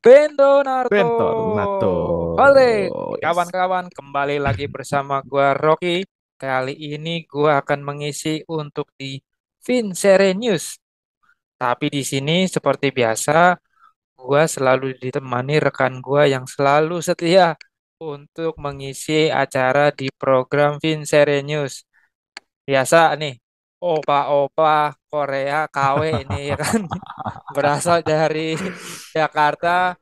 Bendonarto. Bentor Nato. Halo, Yes. kawan-kawan, kembali lagi bersama gua Rocky. Kali ini gua akan mengisi untuk di Vincere News. Tapi di sini seperti biasa, gua selalu ditemani rekan gua yang selalu setia untuk mengisi acara di program Vincere News. Biasa nih, opa-opa Korea KW ini ya kan berasal dari Jakarta.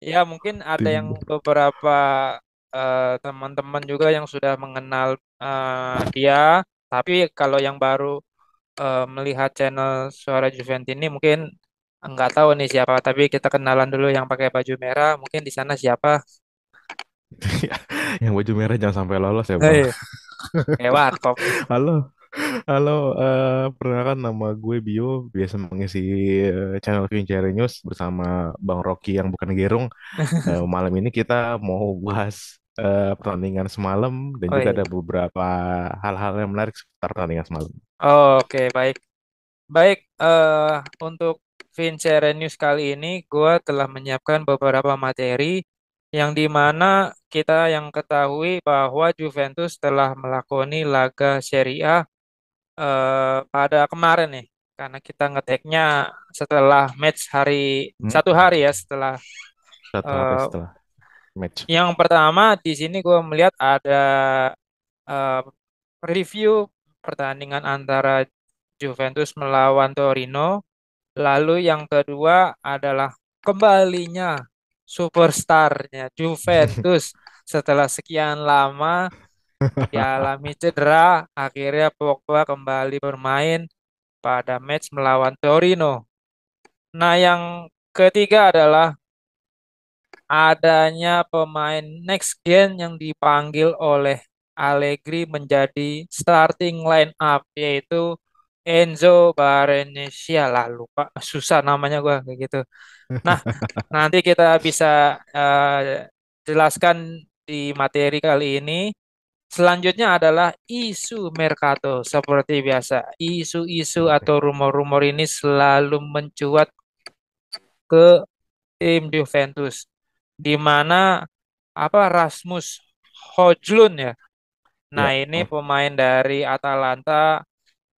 Ya mungkin ada yang Tim. beberapa teman-teman juga yang sudah mengenal dia. Tapi kalau yang baru melihat channel Suara Juventus ini mungkin nggak tahu nih siapa. Tapi kita kenalan dulu yang pakai baju merah. Mungkin di sana siapa? Yang baju merah jangan sampai lolos ya, Bang. Hei, lewat kok. Halo, halo. Perkenalkan nama gue Bio, biasa mengisi channel Vincere News bersama Bang Rocky yang bukan Gerung. Malam ini kita mau bahas pertandingan semalam dan Oh juga iya. ada beberapa hal-hal yang menarik seputar pertandingan semalam. Oke, baik. Baik, untuk Vincere News kali ini, gue telah menyiapkan beberapa materi yang dimana kita yang ketahui bahwa Juventus telah melakoni laga Serie A pada kemarin nih, karena kita ngeteknya setelah match hari Hmm, 1 hari ya setelah. satu hari eh, setelah match. yang pertama di sini gue melihat ada eh, review pertandingan antara Juventus melawan Torino. Lalu yang kedua adalah kembalinya superstarnya Juventus setelah sekian lama dialami cedera, akhirnya Pogba kembali bermain pada match melawan Torino. Nah, yang ketiga adalah adanya pemain next gen yang dipanggil oleh Allegri menjadi starting line up yaitu Enzo Barrenechea lah lupa susah namanya gua kayak gitu. Nah, nanti kita bisa jelaskan di materi kali ini. Selanjutnya adalah isu Mercato. Seperti biasa, isu-isu Oke. atau rumor-rumor ini selalu mencuat ke tim Juventus. Di mana apa Rasmus Højlund ya. Nah, Ya, ini pemain dari Atalanta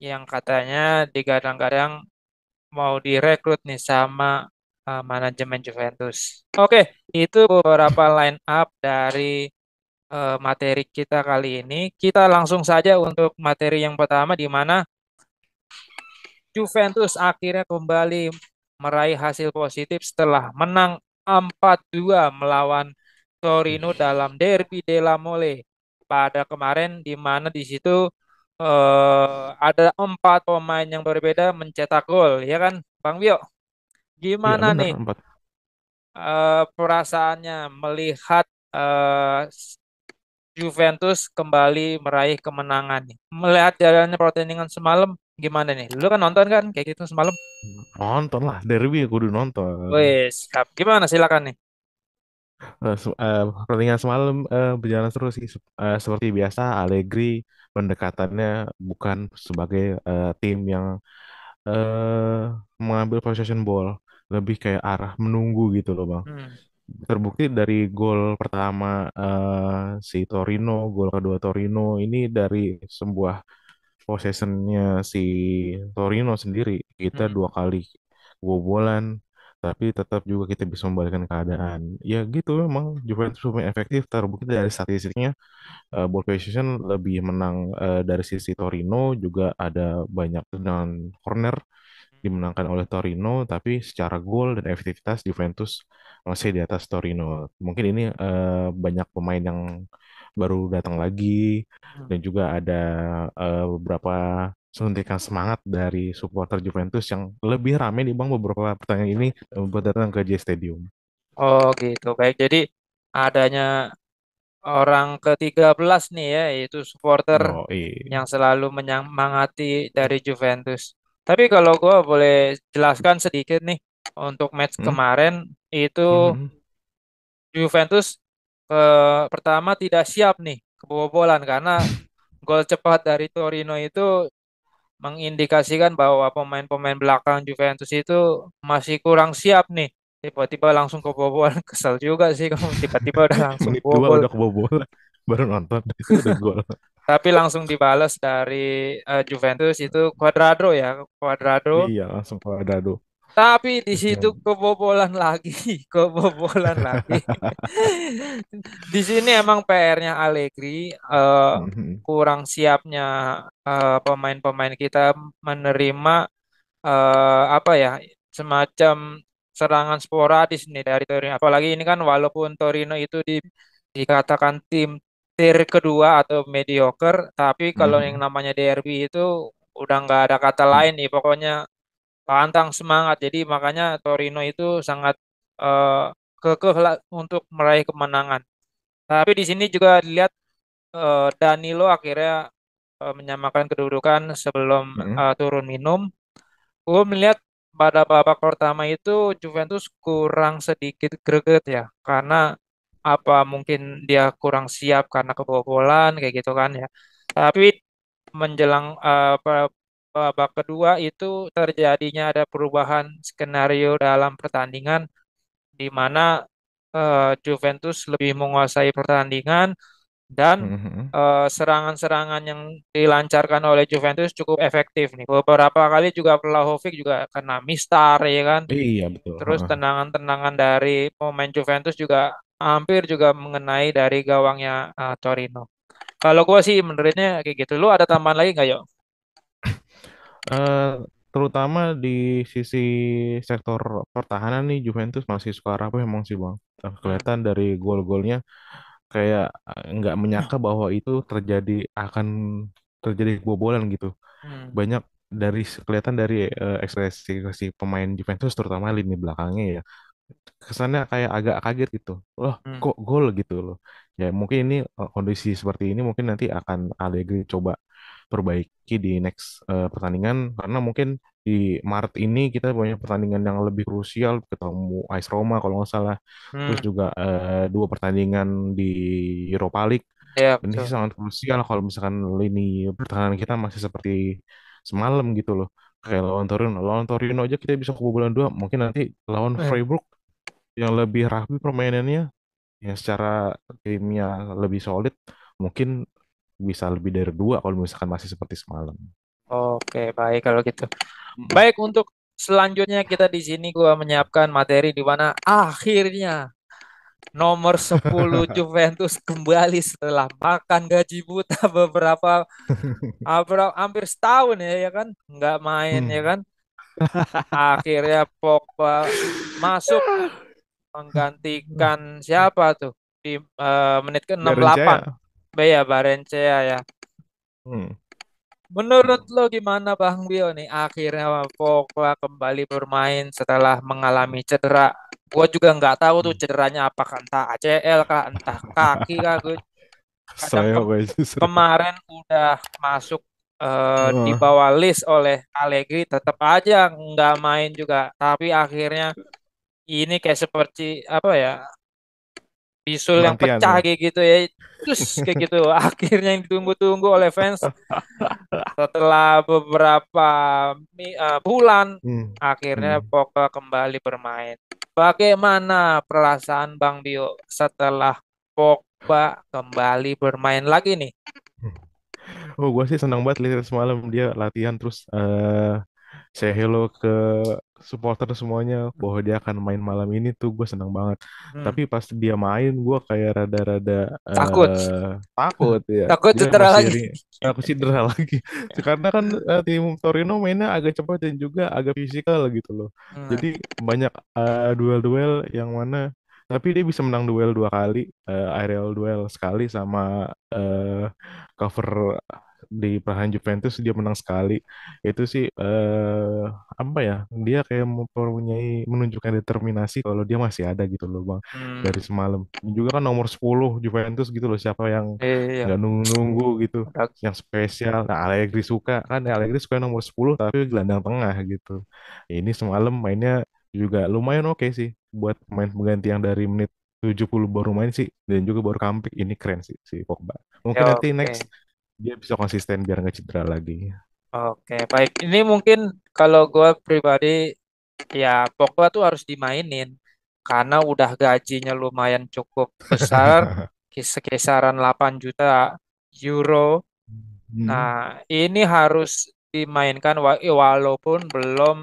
yang katanya digadang-gadang mau direkrut nih sama manajemen Juventus. Oke, itu beberapa line up dari materi kita kali ini. Kita langsung saja untuk materi yang pertama di mana Juventus akhirnya kembali meraih hasil positif setelah menang 4-2 melawan Torino dalam Derby della Mole pada kemarin di mana di situ ada 4 pemain yang berbeda mencetak gol, ya kan, Bang Bio? iya Gimana benar nih empat. perasaannya melihat eh, Juventus kembali meraih kemenangan nih? Melihat jalannya pertandingan semalam gimana nih? Lu kan nonton kan kayak gitu semalam? Nonton lah, derby aku udah nonton. Wes, gimana silakan nih? Pertandingan semalam berjalan seru sih. Seperti biasa, Allegri pendekatannya bukan sebagai tim yang eh, mengambil possession ball, lebih kayak arah menunggu gitu loh, Bang. Hmm. Terbukti dari gol pertama si Torino, gol kedua Torino ini dari sebuah possessionnya si Torino sendiri. Kita Hmm. 2 kali kebobolan, tapi tetap juga kita bisa membalikkan keadaan. Ya gitu memang Juventus lumayan efektif, terbukti dari statistiknya ball possession lebih menang dari sisi Torino, juga ada banyak tendangan corner dimenangkan oleh Torino, tapi secara gol dan efektivitas Juventus masih di atas Torino. Mungkin ini banyak pemain yang baru datang lagi Hmm. dan juga ada beberapa suntikan semangat dari supporter Juventus yang lebih ramai di bang beberapa pertandingan ini buat datang ke J Stadium. Oh gitu, baik. Jadi adanya orang ke-13 nih ya, yaitu supporter No, yang selalu menyemangati dari Juventus. Tapi kalau gue boleh jelaskan sedikit nih, untuk match hmm? kemarin itu Hmm. Juventus pertama tidak siap nih kebobolan karena gol cepat dari Torino itu mengindikasikan bahwa pemain-pemain belakang Juventus itu masih kurang siap nih. tiba-tiba langsung kebobolan. Kesel juga sih kalau tiba-tiba udah langsung Menit 2 bobol. udah kebobolan. Baru nonton itu udah gol. Tapi langsung dibalas dari Juventus itu Cuadrado ya, Cuadrado. Iya, langsung Cuadrado. Tapi di situ Kasihan. kebobolan lagi, kebobolan lagi. Di sini emang PR-nya Allegri, Mhm. kurang siapnya pemain-pemain kita menerima apa ya, semacam serangan sporadis nih dari Torino. Apalagi ini kan walaupun Torino itu dikatakan tim tier kedua atau mediocre, tapi kalau yang Mhm. namanya derby itu udah nggak ada kata lain nih. Pokoknya pantang semangat. Jadi makanya Torino itu sangat eh, kekeh lah untuk meraih kemenangan. Tapi di sini juga dilihat Danilo akhirnya menyamakan kedudukan sebelum Mhm. turun minum. Gue melihat pada babak pertama itu Juventus kurang sedikit greget ya, karena apa mungkin dia kurang siap karena kebobolan kayak gitu kan ya. Tapi menjelang babak kedua itu terjadinya ada perubahan skenario dalam pertandingan di mana Juventus lebih menguasai pertandingan dan Mhm. serangan-serangan yang dilancarkan oleh Juventus cukup efektif nih. Beberapa kali juga Vlahovic juga kena mistar ya kan. Iya betul. Terus Heeh. tendangan-tendangan dari pemain Juventus juga hampir juga mengenai dari gawangnya Torino. Kalau gue sih menurutnya kayak gitu. Lu ada tambahan lagi nggak, Yo? Eh, Terutama di sisi sektor pertahanan nih Juventus masih suka rapuh emang sih bang. Hmm. Kelihatan dari gol-golnya kayak nggak menyangka bahwa itu akan terjadi kebobolan gitu. Hmm. Banyak kelihatan dari ekspresi pemain Juventus terutama lini belakangnya ya kesannya kayak agak kaget gitu. Loh, Hmm. kok gol gitu loh. Ya mungkin ini kondisi seperti ini mungkin nanti akan Allegri coba perbaiki di next pertandingan karena mungkin di Maret ini kita punya pertandingan yang lebih krusial ketemu AS Roma kalau nggak salah. Terus Hmm. juga dua pertandingan di Europa League. Ya Ini betul. sih sangat krusial kalau misalkan lini pertahanan kita masih seperti semalam gitu loh. Kayak lawan Torino aja kita bisa kebobolan dua. Mungkin nanti lawan Eh. Freiburg yang lebih rapi permainannya, yang secara timnya lebih solid, mungkin bisa lebih dari dua kalau misalkan masih seperti semalam. Oke, baik kalau gitu. Mm. Baik untuk selanjutnya kita di sini gua menyiapkan materi di mana akhirnya nomor 10 Juventus kembali setelah makan gaji buta beberapa hampir setahun ya, ya kan nggak main ya Hmm. kan. Akhirnya Pogba masuk menggantikan siapa tuh di menit ke-68. Berencana. Ya Barencea ya. Hmm. Menurut lo gimana Bang Bio nih? Akhirnya Pogba kembali bermain setelah mengalami cedera. Gue juga nggak tahu tuh cederanya apakah entah ACL kah, entah kaki kah. Gue kadang Saya gue justru. kemarin udah masuk di Heeh. bawah list oleh Allegri, tetap aja nggak main juga. Tapi akhirnya ini kayak seperti apa ya? Bisul yang Penantian pecah ya. kayak gitu ya. Terus kayak gitu. Akhirnya yang ditunggu-tunggu oleh fans setelah beberapa bulan Hmm. akhirnya Hmm. Pogba kembali bermain. Bagaimana perasaan Bang Dio setelah Pogba kembali bermain lagi nih? Oh, gue sih senang banget lihat semalam dia latihan terus say hello ke supporter semuanya bahwa dia akan main malam ini tuh gue senang banget. Hmm, Tapi pas dia main gue kayak rada-rada takut, takut ya. takut Dia cedera masih lagi. aku cedera lagi. Karena kan tim Torino mainnya agak cepat dan juga agak fisikal gitu loh. Hmm, Jadi banyak duel-duel yang mana tapi dia bisa menang duel dua kali, aerial duel sekali sama cover di pertahanan Juventus dia menang sekali. Itu sih apa ya? Dia kayak mempunyai menunjukkan determinasi kalau dia masih ada gitu loh, Bang. Dari hmm, semalam. Dan juga kan nomor 10 Juventus gitu loh, siapa yang iya, nggak nunggu-nunggu gitu. udah, Yang spesial. Nah, Allegri suka kan Allegri suka nomor 10 tapi gelandang tengah gitu. Ini semalam mainnya juga lumayan oke sih buat pemain pengganti yang dari menit 70 baru main sih dan juga baru comeback ini keren sih si Pogba. Mungkin ya, nanti next oke, dia bisa konsisten biar nggak cedera lagi. oke, baik. Ini mungkin kalau gue pribadi ya Pogba tuh harus dimainin. karena udah gajinya lumayan cukup besar, kisaran 8 juta euro. Hmm, Nah, ini harus dimainkan walaupun belum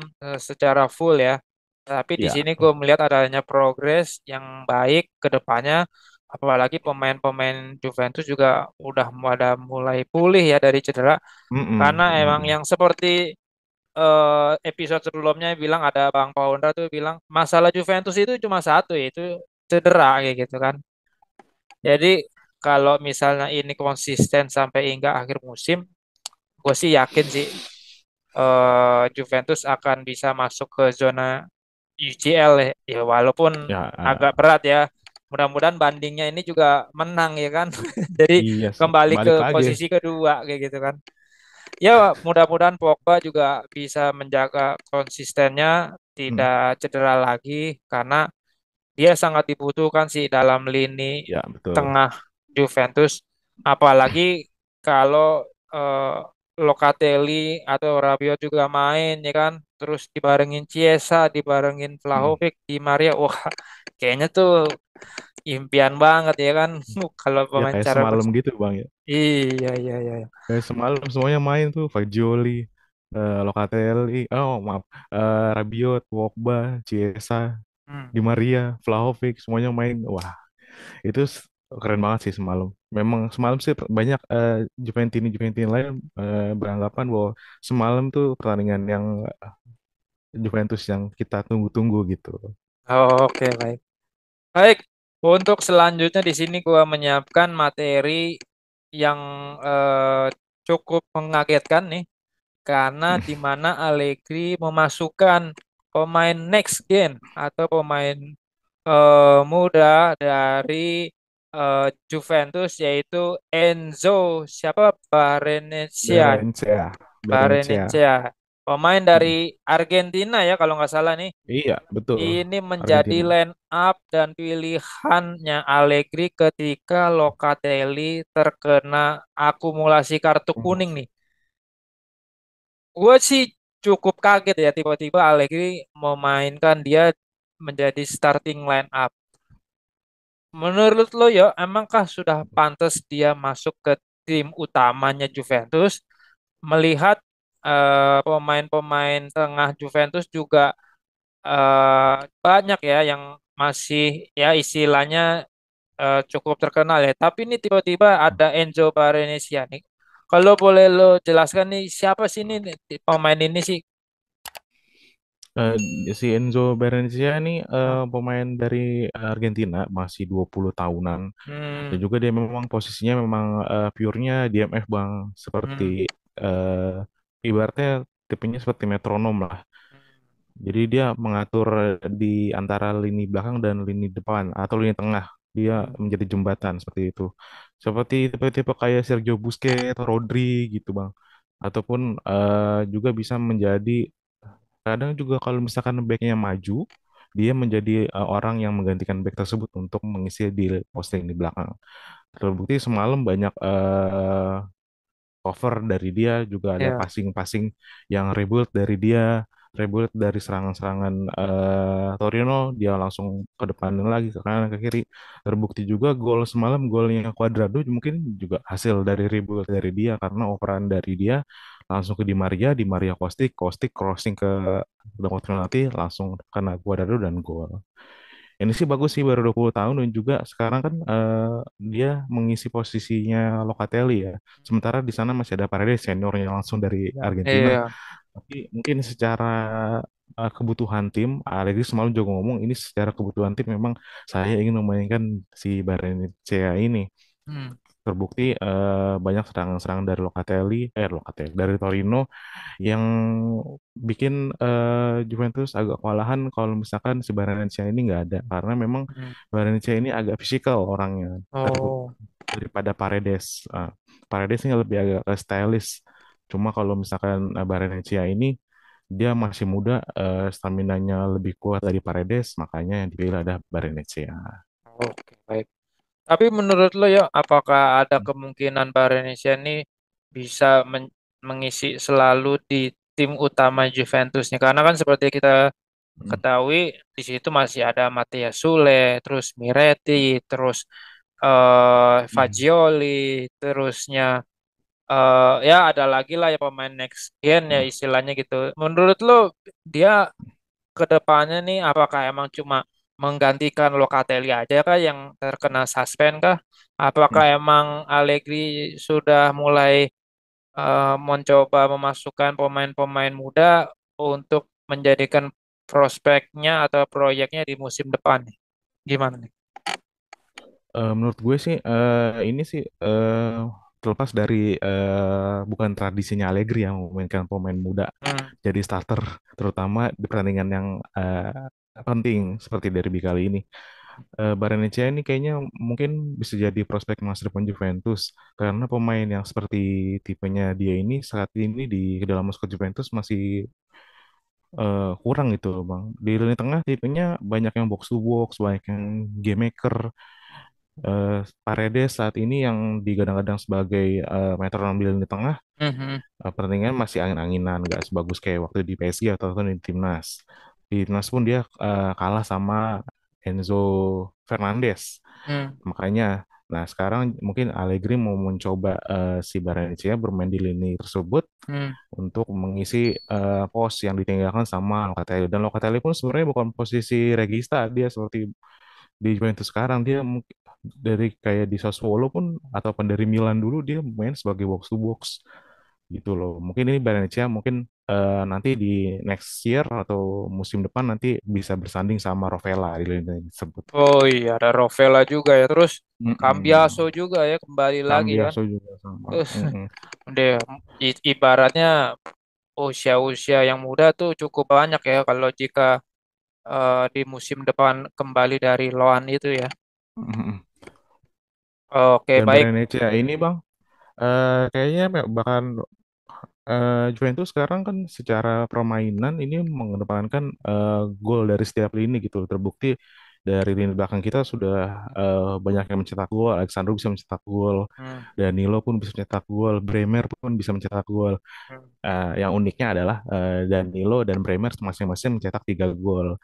secara full ya. Tapi di ya, sini gue melihat adanya progres yang baik ke depannya. Apalagi pemain-pemain Juventus juga udah pada mulai pulih ya dari cedera. Karena mm-mm, emang mm-mm. yang seperti episode sebelumnya bilang ada Bang Paundra tuh bilang masalah Juventus itu cuma satu yaitu cedera kayak gitu kan. Jadi kalau misalnya ini konsisten sampai hingga akhir musim, gue sih yakin sih Juventus akan bisa masuk ke zona UCL ya. Ya walaupun Ya, agak berat ya. Mudah-mudahan bandingnya ini juga menang ya kan. Jadi iya sih, kembali ke balik lagi. posisi kedua kayak gitu kan. Ya mudah-mudahan Pogba juga bisa menjaga konsistennya, Hmm, tidak cedera lagi karena dia sangat dibutuhkan sih dalam lini ya betul. tengah Juventus. Apalagi kalau Locatelli atau Rabiot juga main ya kan, terus dibarengin Chiesa, dibarengin Hmm. Vlahovic, Di Maria, wah kayaknya tuh impian banget ya kan kalau Ya pemain kayak cara semalam gitu Bang ya. iya iya iya. Iya. Kayak semalam semuanya main tuh, Fagioli, Locatelli, oh maaf, Rabiot, Pogba, Chiesa, Hmm. Di Maria, Vlahovic, semuanya main. Wah, itu keren banget sih semalam. Memang semalam sih banyak Juventini lain beranggapan bahwa semalam tuh pertandingan yang Juventus yang kita tunggu-tunggu gitu. Oh, oke baik. Baik, untuk selanjutnya di sini gua menyiapkan materi yang eh, cukup mengagetkan nih, karena di mana Allegri memasukkan pemain next gen atau pemain muda dari Juventus yaitu Enzo siapa Barrenetsia, Berencia, Berencia. Barrenetsia, pemain Mm. dari Argentina ya kalau nggak salah nih. Iya, betul. Ini menjadi Argentina. line up dan pilihannya Allegri ketika Locatelli terkena akumulasi kartu Mm. kuning nih. Gue sih cukup kaget ya tiba-tiba Allegri memainkan dia menjadi starting line up. Menurut lo ya, emangkah sudah pantas dia masuk ke tim utamanya Juventus? Melihat pemain-pemain tengah Juventus juga banyak ya yang masih ya istilahnya cukup terkenal ya. Tapi ini tiba-tiba ada Enzo Barrenetsia nih. Kalau boleh lo jelaskan nih siapa sih ini pemain ini sih? Eh, si Enzo Berencia ini Hah? pemain dari Argentina, masih 20 tahunan. Dan Hmm, juga dia memang posisinya memang pure-nya DMF Bang, seperti hmm, ibaratnya tipenya seperti metronom lah. Jadi dia mengatur di antara lini belakang dan lini depan atau lini tengah. Dia hmm. menjadi jembatan seperti itu. Seperti tipe-tipe kayak Sergio Busquets, Rodri gitu Bang. Ataupun juga bisa menjadi, kadang juga kalau misalkan backnya maju, dia menjadi orang yang menggantikan back tersebut untuk mengisi di posting di belakang. Terbukti semalam banyak cover dari dia, juga ada Ya. passing-passing yang rebuild dari dia, rebuild dari serangan-serangan Torino, dia langsung ke depan lagi, ke kanan ke kiri. Terbukti juga gol semalam, golnya Cuadrado mungkin juga hasil dari rebuild dari dia, karena operan dari dia langsung ke Di Maria Kostik, Kostik crossing ke dalam penalti, langsung kena Cuadrado dan gol. Ini sih bagus sih, baru 20 tahun, dan juga sekarang kan dia mengisi posisinya Locatelli ya. Sementara di sana masih ada Paredes seniornya langsung dari Argentina. Iya. Tapi mungkin secara kebutuhan tim, Allegri semalam juga ngomong ini secara kebutuhan tim memang saya ingin memainkan si Barrenechea ini. Hmm. Terbukti banyak serangan-serangan dari Locatelli dari Torino yang bikin Juventus agak kewalahan kalau misalkan si Barrenechea ini nggak ada, karena memang Hmm. Barrenechea ini agak fisikal orangnya Oh. daripada Paredes. Paredes ini lebih agak ke stylish. Cuma kalau misalkan Barrenechea ini dia masih muda, staminanya lebih kuat dari Paredes, makanya yang dipilih ada Barrenechea. Oke, baik. Tapi menurut lo ya, apakah ada kemungkinan Indonesia ini bisa mengisi selalu di tim utama Juventus nih? Karena kan seperti kita Mm, ketahui di situ masih ada Mattia Sule, terus Miretti, terus mm, Fagioli, terusnya ya ada lagi lah ya pemain next gen ya mm. istilahnya gitu. Menurut lo dia ke depannya nih apakah emang cuma menggantikan Locatelli aja kah yang terkena suspend kah? Apakah Mm. emang Allegri sudah mulai mencoba memasukkan pemain-pemain muda untuk menjadikan prospeknya atau proyeknya di musim depan nih? Gimana nih? Menurut gue sih ini sih terlepas dari bukan tradisinya Allegri yang memainkan pemain muda Hmm, jadi starter, terutama di pertandingan yang penting seperti derby kali ini. Barrenetxea ini kayaknya mungkin bisa jadi prospek masa depan Juventus karena pemain yang seperti tipenya dia ini saat ini di dalam skuad Juventus masih kurang gitu loh Bang. Di lini tengah tipenya banyak yang box to box, banyak yang game maker. Paredes saat ini yang digadang-gadang sebagai metronom di lini tengah, mhm, pertandingan masih angin-anginan, nggak sebagus kayak waktu di PSG ataupun di timnas. Di timnas pun dia kalah sama Enzo Fernandez. hmm, Makanya, nah sekarang mungkin Allegri mau mencoba si Barrenetxea bermain di lini tersebut hmm, untuk mengisi pos yang ditinggalkan sama Locatelli. Dan Locatelli pun sebenarnya bukan posisi regista, dia seperti di Juventus sekarang dia mungkin dari kayak di Sassuolo pun ataupun dari Milan dulu dia main sebagai box to box gitu loh. Mungkin ini Barrenetxea mungkin nanti di next year atau musim depan nanti bisa bersanding sama Rovella di lini tersebut. Oh iya, ada Rovella juga ya. Terus Cambiaso Mm-mm. juga ya kembali lagi kan. Cambiaso juga sama. Terus Mm-mm. deh ibaratnya usia-usia yang muda tuh cukup banyak ya kalau jika di musim depan kembali dari loan itu ya. Mm-mm. Oke, Dan baik. Barrenetxea ini bang, kayaknya bahkan Juventus sekarang kan secara permainan ini mengedepankan gol dari setiap lini gitu. Terbukti dari lini belakang kita sudah banyak yang mencetak gol. Alexandro bisa mencetak gol, Hmm, Danilo pun bisa mencetak gol, Bremer pun bisa mencetak gol. hmm, Yang uniknya adalah Danilo dan Bremer masing-masing mencetak 3 gol.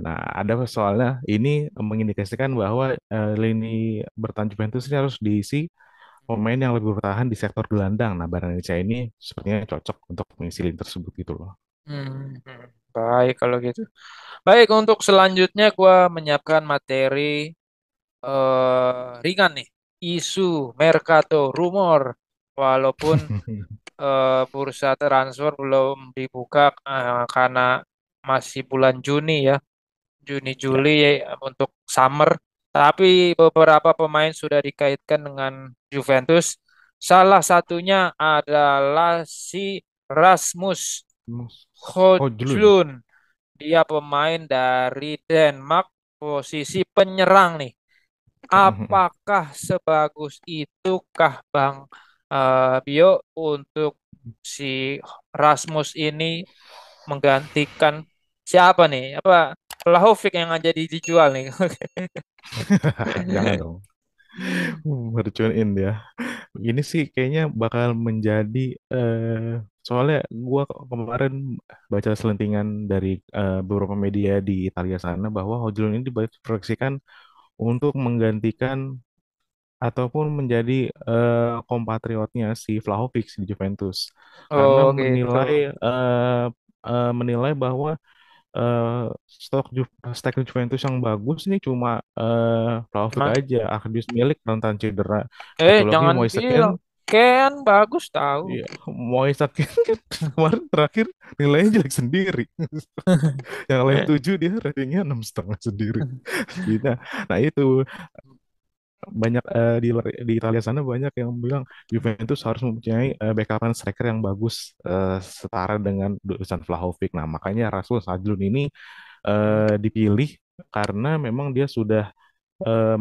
Nah, ada soalnya ini mengindikasikan bahwa lini bertahan Juventus ini harus diisi pemain yang lebih bertahan di sektor gelandang. Nah, Barrenetxea ini sepertinya cocok untuk mengisi lini tersebut gitu loh. hmm, hmm. Baik kalau gitu. Baik, untuk selanjutnya gua menyiapkan materi ringan nih. Isu, Mercato, rumor. Walaupun bursa transfer belum dibuka karena masih bulan Juni ya, Juni Ya. Juli untuk summer. Tapi beberapa pemain sudah dikaitkan dengan Juventus. Salah satunya adalah si Rasmus Hojlund. Højlund. Dia pemain dari Denmark, posisi penyerang nih. Apakah sebagus itukah Bang Bio untuk si Rasmus ini menggantikan siapa nih? Apa Vlahovic yang jadi dijual nih? Jangan dong. Mercuin ya. Ini sih kayaknya bakal menjadi soalnya gua kemarin baca selentingan dari beberapa media di Italia sana bahwa Hojlund ini diproyeksikan untuk menggantikan ataupun menjadi kompatriotnya si Vlahovic di Juventus karena Oh gitu. menilai bahwa stok Juventus yang bagus ini cuma Vlahovic Cuma, aja. Akdius milik rentan cedera. Satu lagi jangan Moise Kean, bilang. Ken bagus tahu. ya, Moise Kean kan kemarin terakhir nilainya jelek sendiri. Yang lain Eh, 7 dia ratingnya 6,5 sendiri. Gitu. Nah itu banyak di Italia sana banyak yang bilang Juventus harus mempunyai backupan striker yang bagus setara dengan Dusan Vlahovic. Nah, makanya Rasmus Hojlund ini hmm, dipilih karena memang dia sudah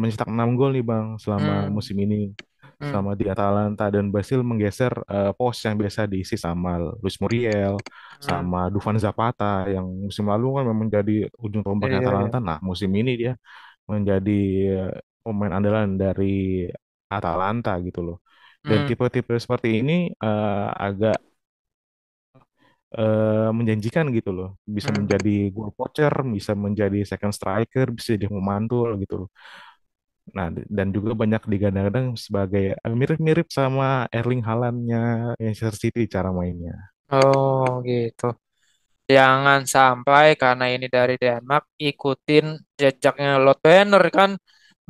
mencetak 6 gol nih Bang selama hmm, musim ini hmm, selama di Atalanta dan berhasil menggeser pos yang biasa diisi sama Luis Muriel hmm. sama Dufan Zapata yang musim lalu kan memang jadi ujung tombaknya Iya, iya. Atalanta. Nah, musim ini dia menjadi pemain andalan dari Atalanta gitu loh. Dan Hmm, tipe-tipe seperti ini agak menjanjikan gitu loh. Bisa Hmm. menjadi goal poacher, bisa menjadi second striker, bisa jadi pemantul gitu loh. Nah, dan juga banyak digadang-gadang sebagai mirip-mirip sama Erling Haaland-nya Manchester City cara mainnya. Oh gitu. Jangan sampai karena ini dari Denmark ikutin jejaknya Lord Banner kan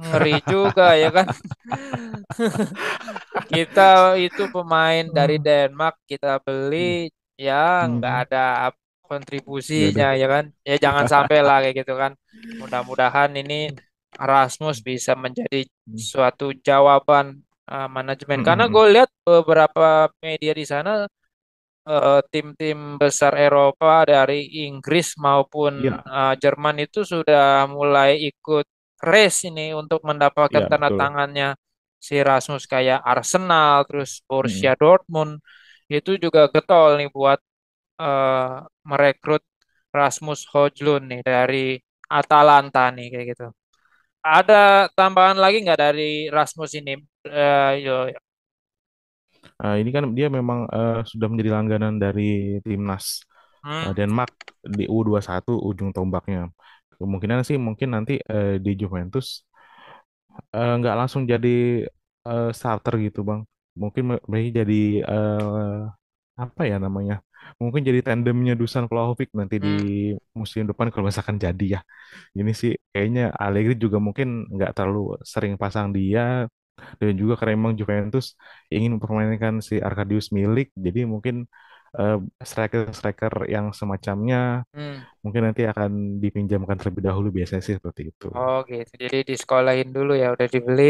ngeri juga ya kan. Kita itu pemain dari Hmm. Denmark kita beli ya nggak Hmm. ada Gak kontribusinya ada. ya kan. Ya jangan sampai lah kayak gitu kan. Mudah-mudahan ini Rasmus bisa menjadi suatu jawaban manajemen. Karena gue lihat beberapa media di sana tim-tim besar Eropa dari Inggris maupun Iya, Jerman itu sudah mulai ikut race ini untuk mendapatkan iya tanda betul. tangannya si Rasmus kayak Arsenal, terus Borussia Mm. Dortmund itu juga getol nih buat merekrut Rasmus Højlund nih dari Atalanta nih kayak gitu. Ada tambahan lagi nggak dari Rasmus ini? Yo, yo. Ini kan dia memang sudah menjadi langganan dari timnas Hmm, Denmark di U21 ujung tombaknya. Kemungkinan sih mungkin nanti di Juventus nggak langsung jadi starter gitu Bang. Mungkin mereka jadi apa ya namanya? Mungkin jadi tandemnya Dusan Vlahovic nanti di hmm, musim depan kalau misalkan jadi ya. Ini sih kayaknya Allegri juga mungkin nggak terlalu sering pasang dia dan juga karena emang Juventus ingin mempermainkan si Arkadius Milik, jadi mungkin eh, striker-striker yang semacamnya hmm. mungkin nanti akan dipinjamkan terlebih dahulu biasanya sih seperti itu. Oh gitu. Jadi disekolahin dulu ya, udah dibeli,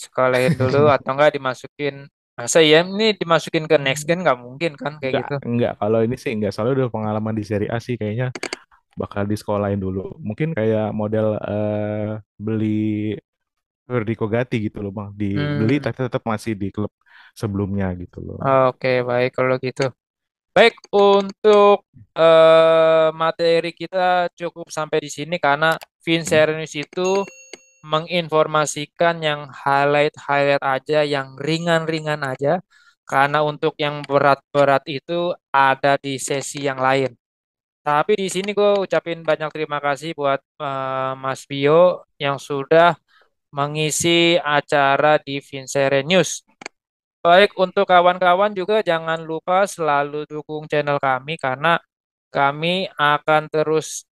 sekolahin dulu atau enggak dimasukin. Masa ya ini dimasukin ke next gen nggak mungkin kan kayak Enggak, gitu. enggak. Kalau ini sih enggak. Soalnya udah pengalaman di Serie A sih kayaknya bakal disekolahin dulu. Mungkin kayak model beli Federico Gatti gitu loh Bang. Dibeli Hmm. tapi tetap masih di klub sebelumnya gitu loh. Oke, baik kalau gitu. Baik untuk materi kita cukup sampai di sini karena Hmm. Vincerius itu menginformasikan yang highlight-highlight aja, yang ringan-ringan aja. Karena untuk yang berat-berat itu ada di sesi yang lain. Tapi di sini gue ucapin banyak terima kasih buat Mas Bio yang sudah mengisi acara di Vincere News. Baik untuk kawan-kawan juga jangan lupa selalu dukung channel kami karena kami akan terus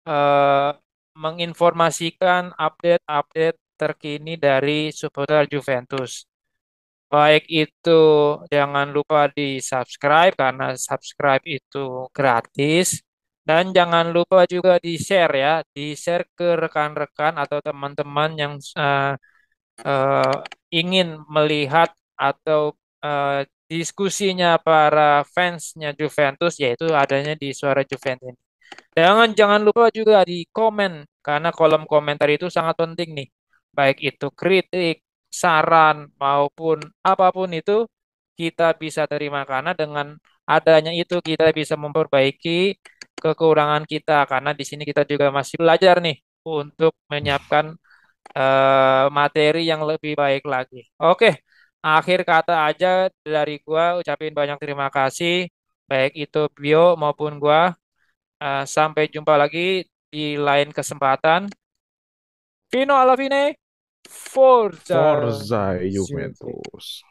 eh, menginformasikan update-update terkini dari seputar Juventus. Baik itu jangan lupa di subscribe karena subscribe itu gratis. Dan jangan lupa juga di share ya, di share ke rekan-rekan atau teman-teman yang eh, ingin melihat atau diskusinya para fansnya Juventus yaitu adanya di Suara Juventus. Jangan lupa juga di komen karena kolom komentar itu sangat penting nih. Baik itu kritik, saran maupun apapun itu kita bisa terima karena dengan adanya itu kita bisa memperbaiki kekurangan kita karena di sini kita juga masih belajar nih untuk menyiapkan materi yang lebih baik lagi. Oke, akhir kata aja dari gua ucapin banyak terima kasih baik itu Bio maupun gua. Sampai jumpa lagi di lain kesempatan. Fino alla fine, Forza Forza Juve. Juventus.